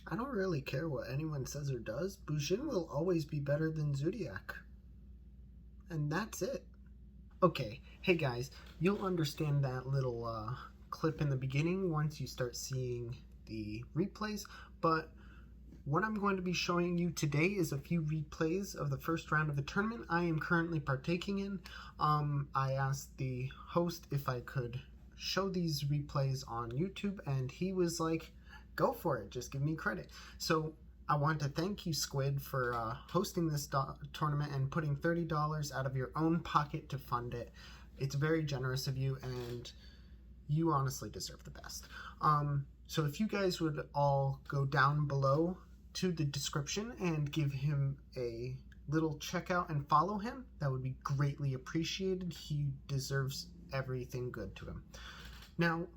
I don't really care what anyone says or does. Bujin will always be better than Zodiac. And that's it. Okay, hey guys, you'll understand that little clip in the beginning once you start seeing the replays, but what I'm going to be showing you today is a few replays of the first round of the tournament I am currently partaking in. I asked the host if I could show these replays on YouTube, and he was like, go for it, just give me credit. So I want to thank you, Squid, for hosting this tournament and putting $30 out of your own pocket to fund it. It's very generous of you, and you honestly deserve the best. So if you guys would all go down below to the description and give him a little checkout and follow him, that would be greatly appreciated. He deserves everything good to him. Now,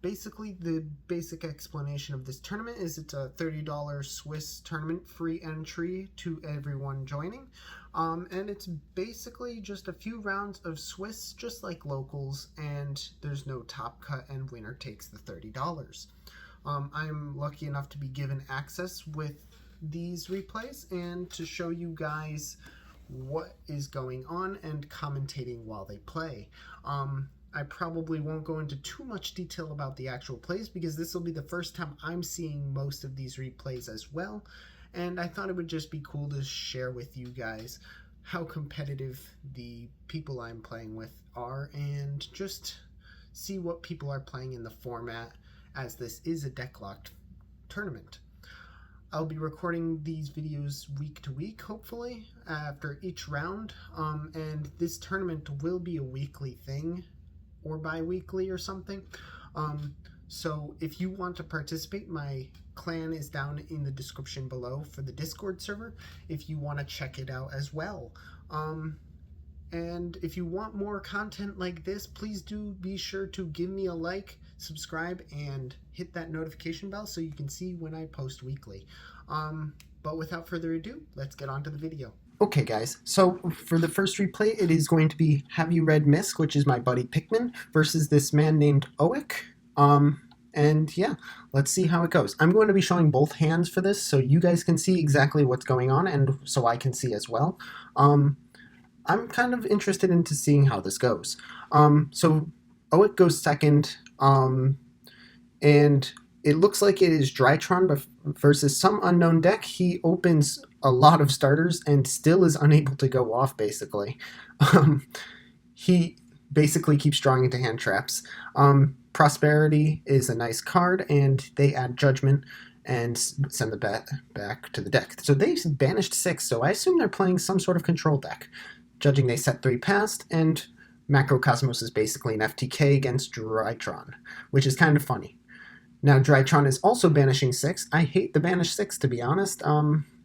basically, the basic explanation of this tournament is it's a $30 Swiss tournament, free entry to everyone joining. And it's basically just a few rounds of Swiss, just like locals, and there's no top cut, and winner takes the $30. I'm lucky enough to be given access with these replays and to show you guys what is going on and commentating while they play. I probably won't go into too much detail about the actual plays because this will be the first time I'm seeing most of these replays as well, and I thought it would just be cool to share with you guys how competitive the people I'm playing with are and just see what people are playing in the format, as this is a deck-locked tournament. I'll be recording these videos week to week, hopefully, after each round, and this tournament will be a weekly thing, or bi-weekly or something. So if you want to participate, my clan is down in the description below for the Discord server if you want to check it out as well. And if you want more content like this, please do be sure to give me a like, subscribe, and hit that notification bell so you can see when I post weekly. But without further ado, let's get on to the video. Okay guys, so for the first replay, it is going to be Have You Read Misk, which is my buddy Pikmin, versus this man named Oik. And yeah, let's see how it goes. I'm going to be showing both hands for this so you guys can see exactly what's going on and so I can see as well. I'm kind of interested into seeing how this goes. So Oik goes second, and it looks like it is Drytron versus some unknown deck. He opens a lot of starters and still is unable to go off, basically. He basically keeps drawing into hand traps. Prosperity is a nice card, and they add Judgment and send the bat back to the deck. So they banished 6, so I assume they're playing some sort of control deck. Judging they set 3 past, and Macrocosmos is basically an FTK against Drytron, which is kind of funny. Now, Drytron is also banishing 6. I hate the banish 6, to be honest.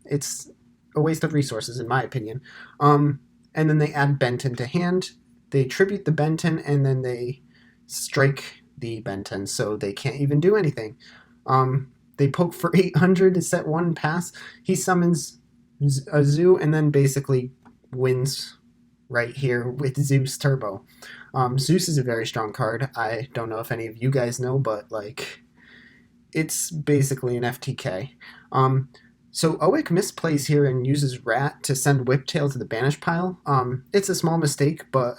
It's a waste of resources, in my opinion. And then they add Benton to hand. They tribute the Benton, and then they strike the Benton, so they can't even do anything. They poke for 800 to set 1 pass. He summons a Zoo, and then basically wins right here with Zeus Turbo. Zeus is a very strong card. I don't know if any of you guys know, but like, it's basically an FTK. So Oik misplays here and uses Rat to send Whiptail to the banish pile. It's a small mistake, but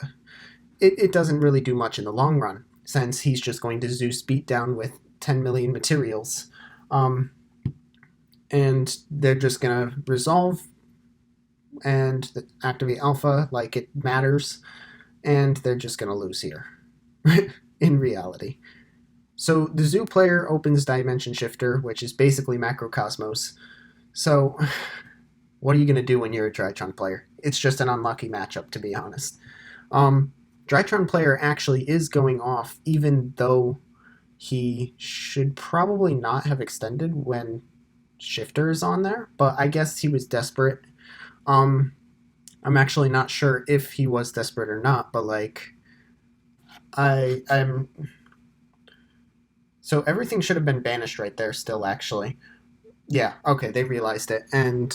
it doesn't really do much in the long run, since he's just going to Zeus beat down with 10 million materials. And they're just going to resolve and activate Alpha like it matters, and they're just going to lose here, in reality. So the Zoo player opens Dimension Shifter, which is basically Macrocosmos. So what are you going to do when you're a Drytron player? It's just an unlucky matchup, to be honest. Drytron player actually is going off, even though he should probably not have extended when Shifter is on there, but I guess he was desperate. I'm actually not sure if he was desperate or not, but like, I'm... So everything should have been banished right there still, actually. Yeah, okay, they realized it, and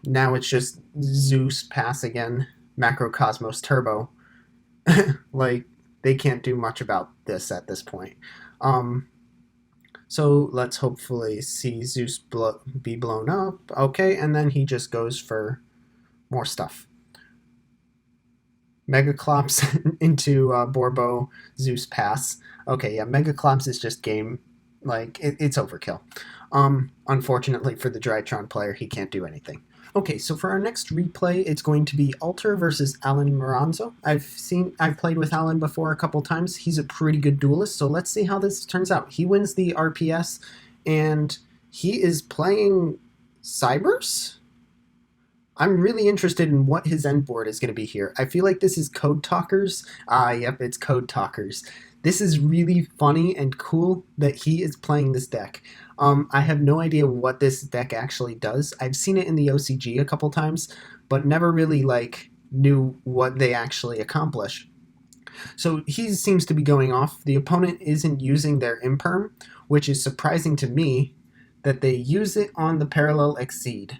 now it's just Zeus pass again, Macrocosmos Turbo. Like, they can't do much about this at this point. So let's hopefully see Zeus be blown up. Okay, and then he just goes for more stuff. Megaclops into Borbo, Zeus pass. Okay, yeah, Megaclops is just game, like, it's overkill. Unfortunately for the Drytron player, he can't do anything. Okay, so for our next replay, it's going to be Alter versus Allan Moranzo. I've played with Allan before a couple times. He's a pretty good duelist, so let's see how this turns out. He wins the RPS, and he is playing Cybers? I'm really interested in what his end board is going to be here. I feel like this is Code Talkers. Yep, it's Code Talkers. This is really funny and cool that he is playing this deck. I have no idea what this deck actually does. I've seen it in the OCG a couple times, but never really knew what they actually accomplish. So he seems to be going off. The opponent isn't using their Imperm, which is surprising to me that they use it on the Parallel Exceed.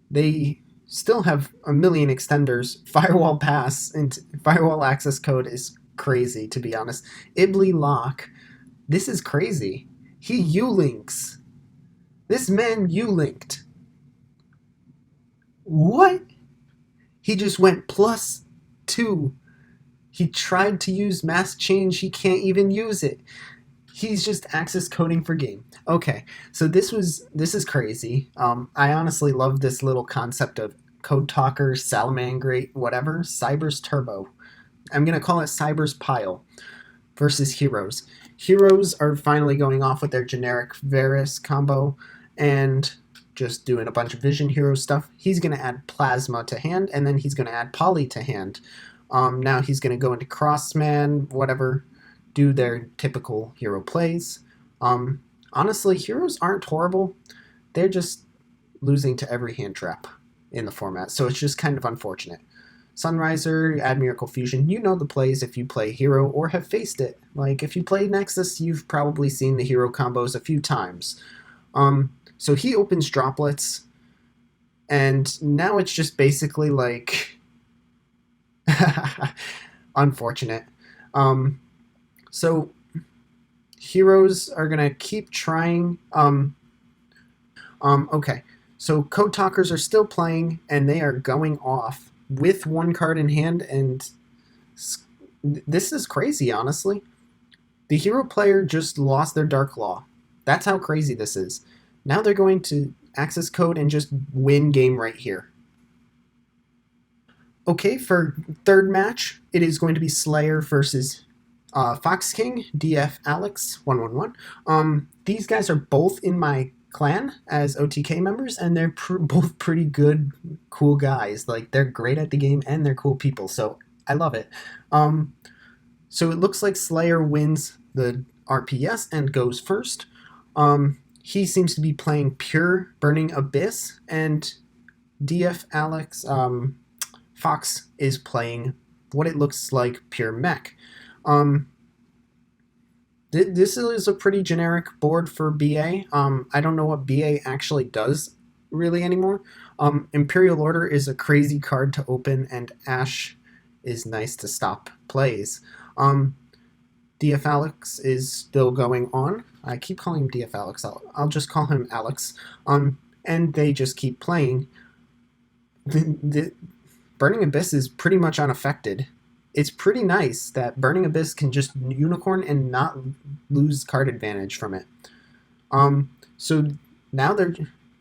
They still have a million extenders. Firewall Pass and Firewall Access Code is crazy, to be honest. Ibly Lock. This is crazy. He U-links. This man U-linked. What? He just went +2. He tried to use Mass Change. He can't even use it. He's just access coding for game. Okay, so this is crazy. I honestly love this little concept of Code Talker, Salamangreat, whatever. Cybers Turbo. I'm gonna call it Cybers Pile versus Heroes. Heroes are finally going off with their generic Varus combo and just doing a bunch of Vision Hero stuff. He's gonna add Plasma to hand, and then he's gonna add Poly to hand. Now he's gonna go into Crossman, whatever. Do their typical hero plays. Honestly, heroes aren't horrible. They're just losing to every hand trap in the format, so it's just kind of unfortunate. Sunriser, add Miracle Fusion. You know the plays if you play hero or have faced it. Like, if you play Nexus, you've probably seen the hero combos a few times. So he opens Droplets, and now it's just basically like... unfortunate. So heroes are gonna keep trying. Okay. So Code Talkers are still playing, and they are going off with one card in hand, and this is crazy, honestly. The hero player just lost their Dark Law. That's how crazy this is. Now they're going to access code and just win game right here. Okay, for third match, it is going to be Slayer versus Fox King, DF Alex, 111. These guys are both in my clan as OTK members, and they're both pretty good, cool guys. Like, they're great at the game, and they're cool people, so I love it. So it looks like Slayer wins the RPS and goes first. He seems to be playing pure Burning Abyss, and DF Alex, Fox is playing what it looks like pure Mekk. This is a pretty generic board for BA. I don't know what BA actually does really anymore. Imperial Order is a crazy card to open, and Ash is nice to stop plays. DF Alex is still going on. I keep calling him DF Alex. I'll just call him Alex. And they just keep playing. The Burning Abyss is pretty much unaffected. It's pretty nice that Burning Abyss can just unicorn and not lose card advantage from it. So now they're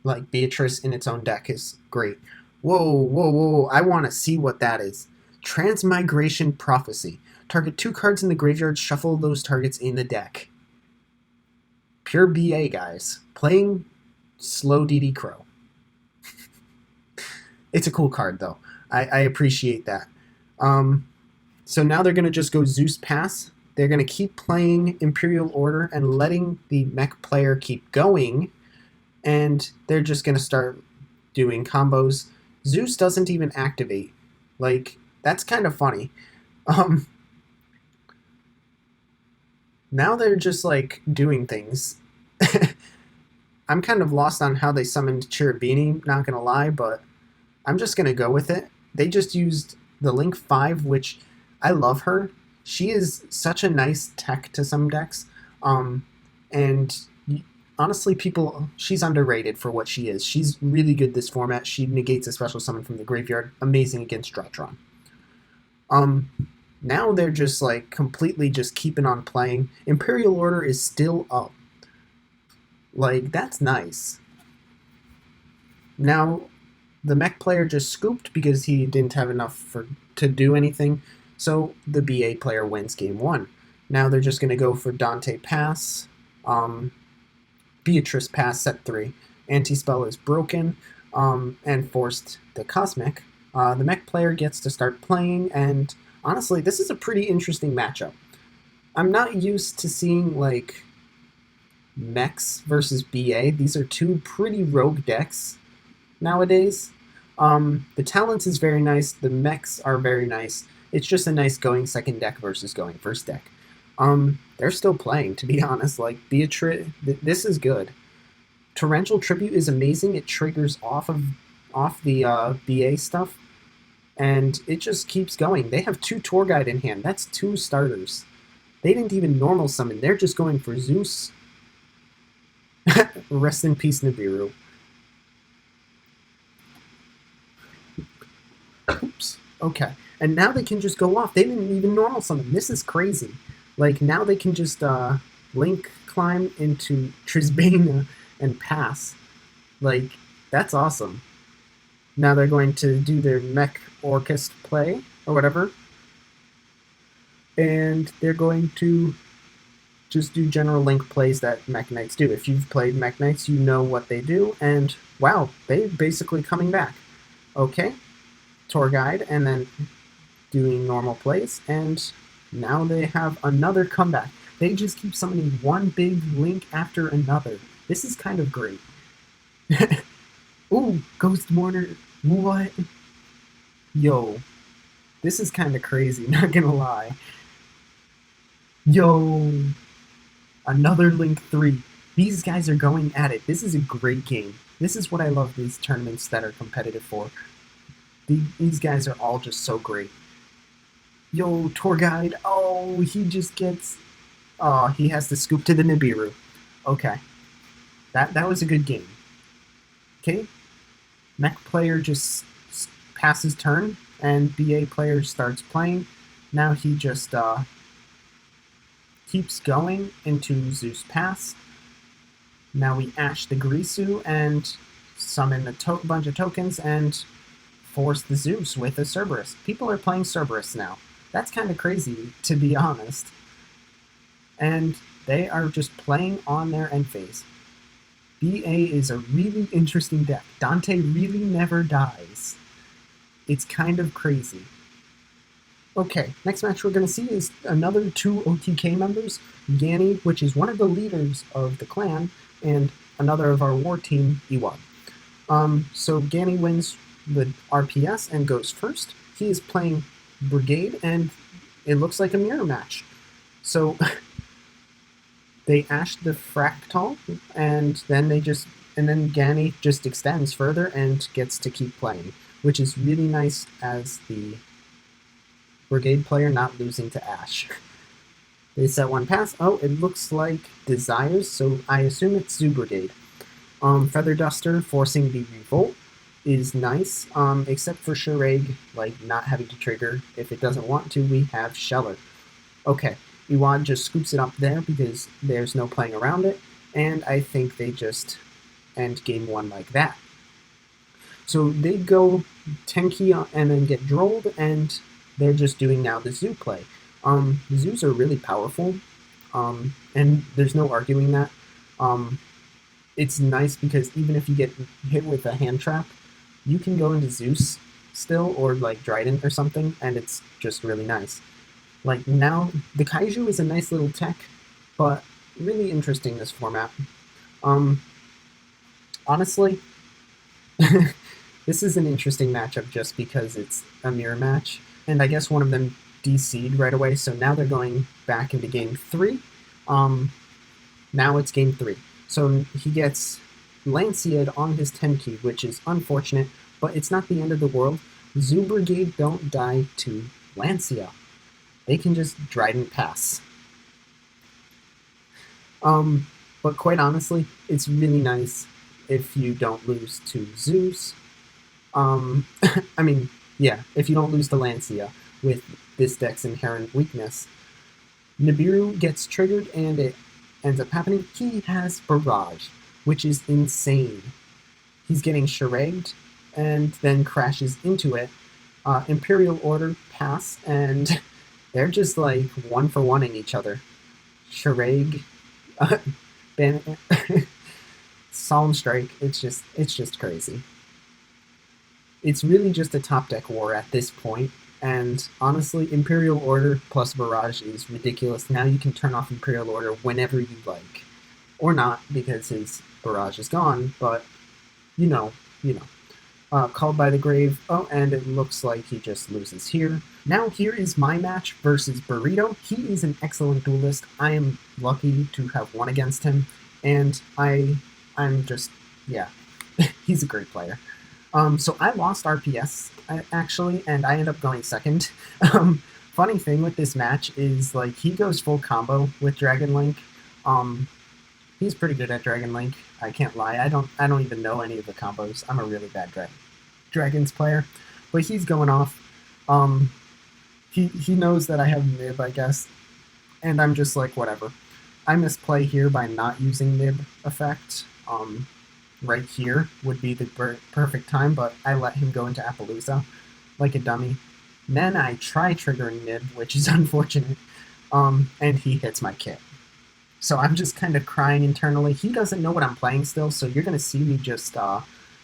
like Beatrice in its own deck is great. Whoa. I want to see what that is. Transmigration Prophecy. Target 2 cards in the graveyard, shuffle those targets in the deck. Pure BA, guys. Playing slow DD Crow. It's a cool card, though. I appreciate that. So now they're going to just go Zeus Pass. They're going to keep playing Imperial Order and letting the Mekk player keep going. And they're just going to start doing combos. Zeus doesn't even activate. Like, that's kind of funny. Now they're just, like, doing things. I'm kind of lost on how they summoned Cherubini, not going to lie, but I'm just going to go with it. They just used the Link 5, which I love her. She is such a nice tech to some decks. And honestly, she's underrated for what she is. She's really good this format. She negates a special summon from the graveyard. Amazing against Drytron. Now they're just like completely just keeping on playing. Imperial Order is still up. Like, that's nice. Now, the Mekk player just scooped because he didn't have enough to do anything. So the BA player wins game 1. Now they're just going to go for Dante pass, Beatrice pass set 3. Anti-spell is broken, and forced the Cosmic. The Mekk player gets to start playing, and honestly, this is a pretty interesting matchup. I'm not used to seeing, like, Mekks versus BA. These are two pretty rogue decks nowadays. The Talents is very nice. The Mekks are very nice. It's just a nice going second deck versus going first deck. They're still playing, to be honest. Like, Beatrice, this is good. Torrential Tribute is amazing. It triggers off the BA stuff, and it just keeps going. They have 2 Tour Guide in hand. That's 2 starters. They didn't even normal summon. They're just going for Zeus. Rest in peace, Nibiru. Oops. Okay. And now they can just go off. They didn't even normal summon. This is crazy. Like, now they can just Link climb into Trisbana and pass. Like, that's awesome. Now they're going to do their Mekk Orchest play, or whatever. And they're going to just do general Link plays that Mekk Knights do. If you've played Mekk Knights, you know what they do. And, wow, they're basically coming back. Okay. Tour Guide, and then doing normal plays, and now they have another comeback. They just keep summoning one big Link after another. This is kind of great. Ooh, Ghost Mourner. What? Yo. This is kind of crazy, not gonna lie. Yo. Another Link 3. These guys are going at it. This is a great game. This is what I love these tournaments that are competitive for. These guys are all just so great. Yo, Tour Guide. Oh, he just gets... Oh, he has to scoop to the Nibiru. Okay. That was a good game. Okay. Mekk player just passes turn, and BA player starts playing. Now he just keeps going into Zeus pass. Now we Ash the Grisu and summon a bunch of tokens and force the Zeus with a Cerberus. People are playing Cerberus now. That's kind of crazy, to be honest. And they are just playing on their end phase. BA is a really interesting deck. Dante really never dies. It's kind of crazy. Okay, next match we're going to see is another 2 OTK members. Ghany, which is one of the leaders of the clan, and another of our war team, Iwad. So Ghany wins the RPS and goes first. He is playing Brigade, and it looks like a mirror match. So they Ash the Fractal, and then Ghany just extends further and gets to keep playing, which is really nice as the Brigade player not losing to Ash. They set 1 pass. Oh, it looks like Desires, so I assume it's Zoo Brigade. Feather Duster forcing the Revolt is nice, except for Shurag, like, not having to trigger. If it doesn't want to, we have Sheller. Okay, Iwad just scoops it up there because there's no playing around it, and I think they just end game 1 like that. So they go Tenki and then get drolled, and they're just doing now the Zoo play. The Zoos are really powerful, and there's no arguing that. It's nice because even if you get hit with a hand trap, you can go into Zeus still, or like Dryden or something, and it's just really nice. Like, now, the Kaiju is a nice little tech, but really interesting, this format. Honestly, this is an interesting matchup just because it's a mirror match, and I guess one of them DC'd right away, so now they're going back into game 3. Now it's game 3. So he gets Lanciad on his 10 key, which is unfortunate, but it's not the end of the world. Zoo Brigade don't die to Lancia. They can just Dryden pass. But quite honestly, it's really nice if you don't lose to Zeus. I mean, yeah, if you don't lose to Lancia with this deck's inherent weakness. Nibiru gets triggered and it ends up happening. He has Barrage, which is insane. He's getting Sharagged and then crashes into it. Imperial Order pass, and they're just like one for one in each other. Sharag, Solemn Strike. It's just crazy. It's really just a top deck war at this point, and honestly, Imperial Order plus Barrage is ridiculous. Now you can turn off Imperial Order whenever you like, or not because his Barrage is gone. But you know. Called by the Grave. Oh, and it looks like he just loses here. Now here is my match versus Burrito. He is an excellent duelist. I am lucky to have won against him, and I'm just, yeah, he's a great player. So I lost RPS, actually, and I ended up going second. Funny thing with this match is, like, he goes full combo with Dragon Link. He's pretty good at Dragon Link. I can't lie. I don't even know any of the combos. I'm a really bad Dragons player, but he's going off. He knows that I have Nib, I guess, and I'm just like, whatever. I misplay here by not using Nib effect. Right here would be the perfect time, but I let him go into Appaloosa like a dummy. Then I try triggering Nib, which is unfortunate, and he hits my kit. So I'm just kind of crying internally. He doesn't know what I'm playing still, so you're going to see me just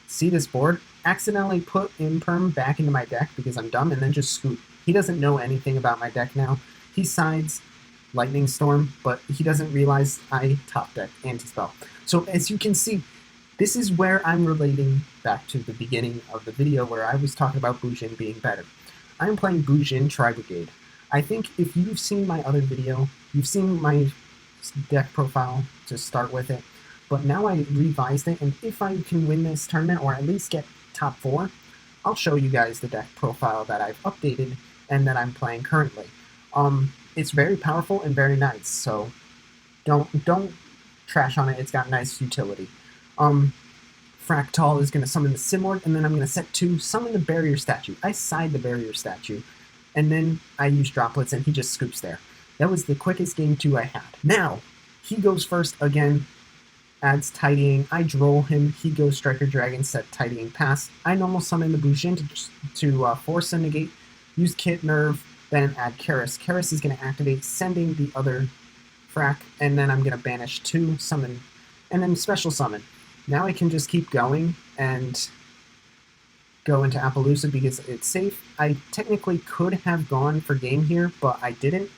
see this board, accidentally put Imperm back into my deck because I'm dumb, and then just scoop. He doesn't know anything about my deck now. He sides Lightning Storm, but he doesn't realize I top deck Anti-Spell. So as you can see, this is where I'm relating back to the beginning of the video where I was talking about Bujin being better. I'm playing Bujin Tri-brigade. I think if you've seen my other video, you've seen my deck profile to start with it, but now I revised it, and if I can win this tournament or at least get top 4, I'll show you guys the deck profile that I've updated and that I'm playing currently. It's very powerful and very nice, so don't trash on it. It's got nice utility. Fractal is going to summon the Simord, and then I'm going to set 2, summon the Barrier Statue. I side the Barrier Statue, and then I use Droplets, and he just scoops there. That was the quickest game 2 I had. Now, he goes first again, adds Tidying. I droll him. He goes Striker Dragon, set Tidying Pass. I normal summon the Bujin to force a negate, use Kit Nerve, then add Karis. Karis is going to activate, sending the other Frack, and then I'm going to banish 2, summon, and then special summon. Now I can just keep going and go into Appaloosa because it's safe. I technically could have gone for game here, but I didn't.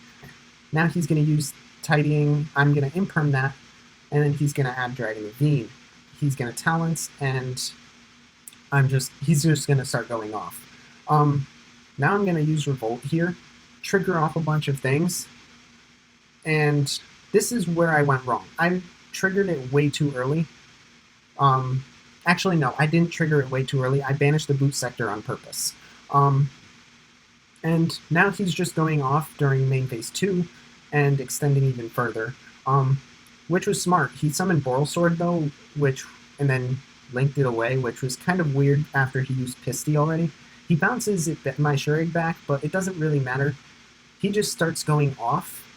Now he's going to use Tidying. I'm going to Imperm that, and then he's going to add Dragon Ravine. He's going to Talents, and he's just going to start going off. Now I'm going to use Revolt here, trigger off a bunch of things, and this is where I went wrong. I triggered it way too early. Actually, no, I didn't trigger it way too early. I banished the Boot Sector on purpose. And now he's just going off during main phase 2 and extending even further, which was smart. He summoned Boral Sword, though, and then linked it away, which was kind of weird after he used Pisty already. He bounces my Shurag back, but it doesn't really matter. He just starts going off,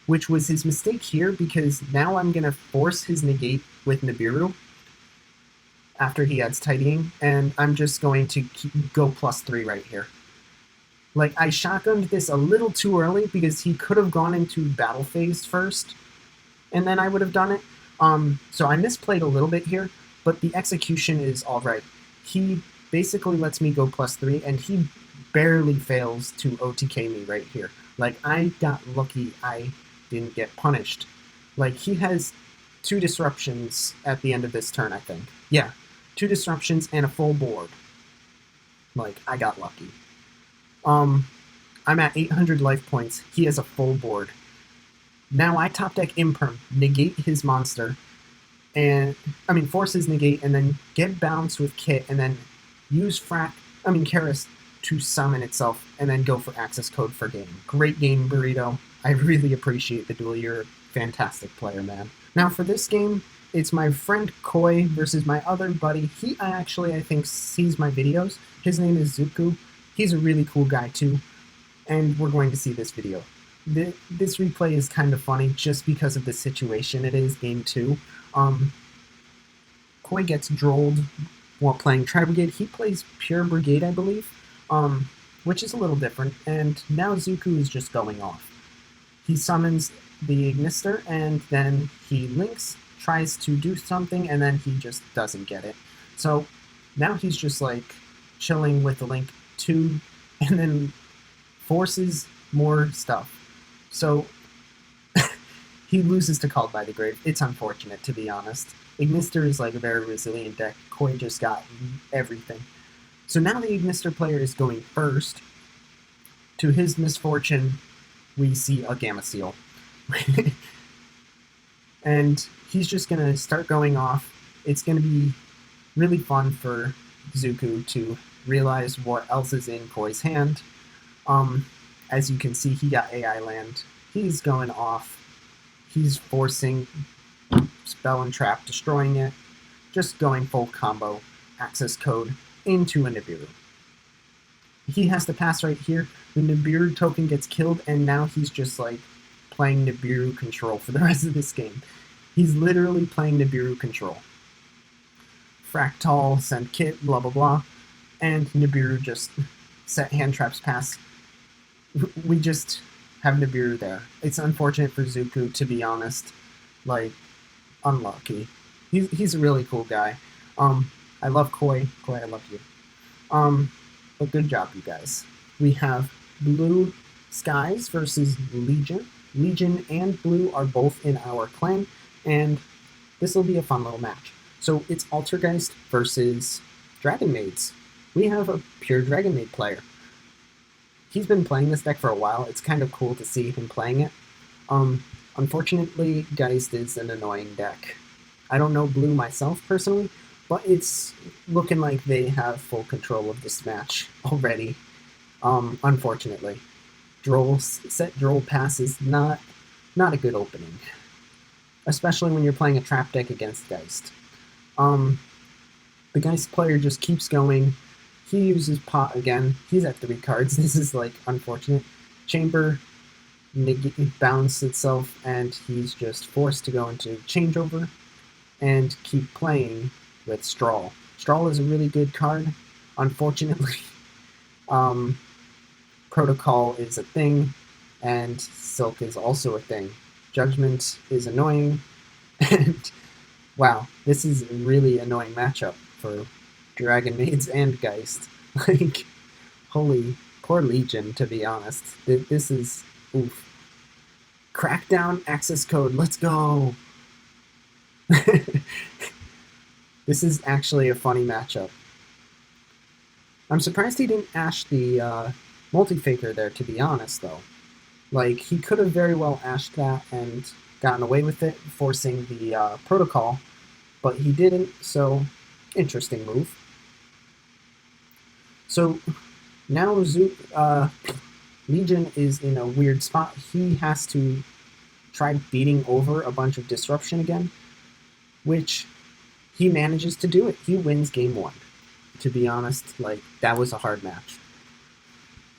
which was his mistake here, because now I'm going to force his negate with Nibiru after he adds Tidying, and I'm just going to go +3 right here. Like, I shotgunned this a little too early because he could have gone into battle phase first, and then I would have done it. So I misplayed a little bit here, but the execution is alright. He basically lets me go +3, and he barely fails to OTK me right here. Like, I got lucky I didn't get punished. Like, he has 2 disruptions at the end of this turn, I think. Yeah, 2 disruptions and a full board. Like, I got lucky. I'm at 800 life points. He has a full board. Now I top deck Imperm, negate his monster, and force his negate, and then get bounced with Kit, and then use Karis to summon itself, and then go for access code for game. Great game, Burrito. I really appreciate the duel. You're a fantastic player, man. Now for this game, it's my friend Koi versus my other buddy. He actually, I think, sees my videos. His name is Zuku. He's a really cool guy too, and we're going to see this video. This replay is kind of funny just because of the situation it is, game 2. Koi gets drolled while playing Tri-brigade. He plays pure brigade, I believe, which is a little different, and now Zuku is just going off. He summons the Ignister, and then he links, tries to do something, and then he just doesn't get it. So now he's just like chilling with the link 2, and then forces more stuff. So he loses to Called by the Grave. It's unfortunate, to be honest. Ignister is like a very resilient deck. Koi just got everything. So now the Ignister player is going first. To his misfortune, we see a Gamma Seal. And he's just going to start going off. It's going to be really fun for Zuku to realize what else is in Koi's hand. As you can see, he got AI land. He's going off. He's forcing Spell and Trap, destroying it. Just going full combo, access code, into a Nibiru. He has to pass right here. The Nibiru token gets killed, and now he's just like playing Nibiru control for the rest of this game. He's literally playing Nibiru control. Fractal, send kit, blah blah blah, and Nibiru just set hand traps pass. We just have Nibiru there. It's unfortunate for Zuku, to be honest. Like, unlucky. He's a really cool guy. I love Koi. Koi, I love you. But good job, you guys. We have Blueskys versus Legion. Legion and Blue are both in our clan, and this will be a fun little match. So it's Altergeist versus Dragonmaids. We have a pure Dragonmaid player. He's been playing this deck for a while. It's kind of cool to see him playing it. Unfortunately, Geist is an annoying deck. I don't know Blue myself personally, but it's looking like they have full control of this match already. Unfortunately. Set Droll pass is not a good opening. Especially when you're playing a trap deck against Geist. The Geist player just keeps going. He uses Pot again. He's at 3 cards. This is like unfortunate. Chamber balance itself, and he's just forced to go into changeover and keep playing with Straw. Straw is a really good card. Unfortunately, Protocol is a thing, and Silk is also a thing. Judgment is annoying, and wow, this is a really annoying matchup for Dragonmaids and Geist. Like, holy, poor Legion, to be honest. This is, oof. Crackdown access code, let's go! This is actually a funny matchup. I'm surprised he didn't ash the multi-faker there, to be honest, though. Like, he could have very well ashed that and gotten away with it, forcing the protocol, but he didn't, so interesting move. So now Legion is in a weird spot. He has to try beating over a bunch of disruption again, which he manages to do it. He wins game 1. To be honest, like, that was a hard match.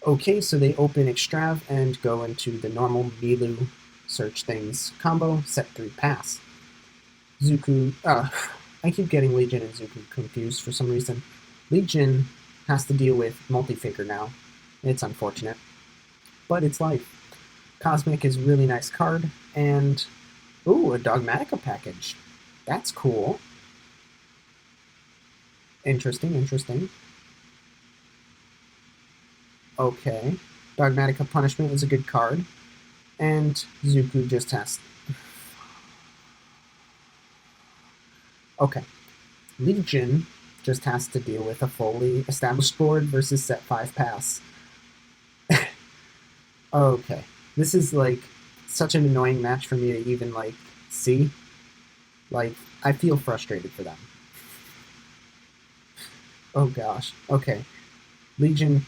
Okay, so they open Extrav and go into the normal Milu search things combo, set 3 pass. Zuku, I keep getting Legion and Zuku confused for some reason. Legion has to deal with multi-faker now. It's unfortunate, but it's life. Cosmic is a really nice card, and ooh, a Dogmatica package. That's cool. Interesting, interesting. Okay, Dogmatica Punishment is a good card, and Zuku just has... Okay, Legion just has to deal with a fully established board versus set 5 pass. Okay, this is like such an annoying match for me to even like see. Like, I feel frustrated for them. Oh gosh, okay. Legion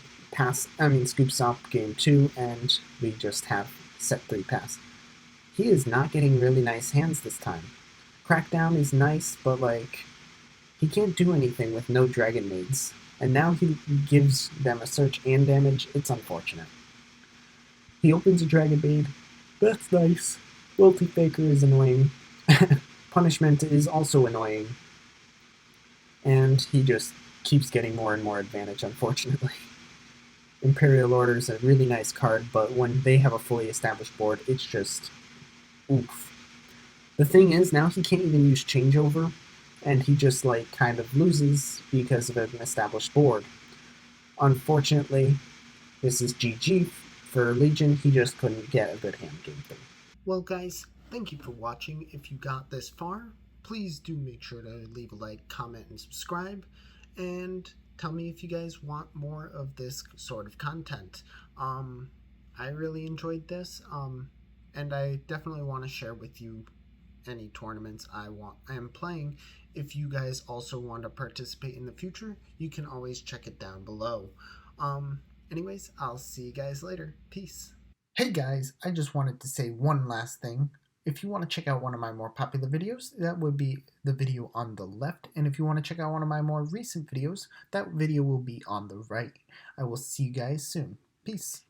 scoops up game 2, and we just have set 3 pass. He is not getting really nice hands this time. Crackdown is nice, but like he can't do anything with no Dragonmaids. And now he gives them a search and damage. It's unfortunate. He opens a Dragonmaid. That's nice. Multi-Faker is annoying. Punishment is also annoying. And he just keeps getting more and more advantage, unfortunately. Imperial Order is a really nice card, but when they have a fully established board, it's just oof. The thing is, now he can't even use Changeover, and he just like kind of loses because of an established board. Unfortunately, this is GG for Legion. He just couldn't get a good hand game thing. Well, guys, thank you for watching. If you got this far, please do make sure to leave a like, comment, and subscribe. And tell me if you guys want more of this sort of content. I really enjoyed this, and I definitely want to share with you any tournaments I am playing. If you guys also want to participate in the future, you can always check it down below. Anyways, I'll see you guys later. Peace. Hey guys, I just wanted to say one last thing. If you want to check out one of my more popular videos, that would be the video on the left. And if you want to check out one of my more recent videos, that video will be on the right. I will see you guys soon. Peace.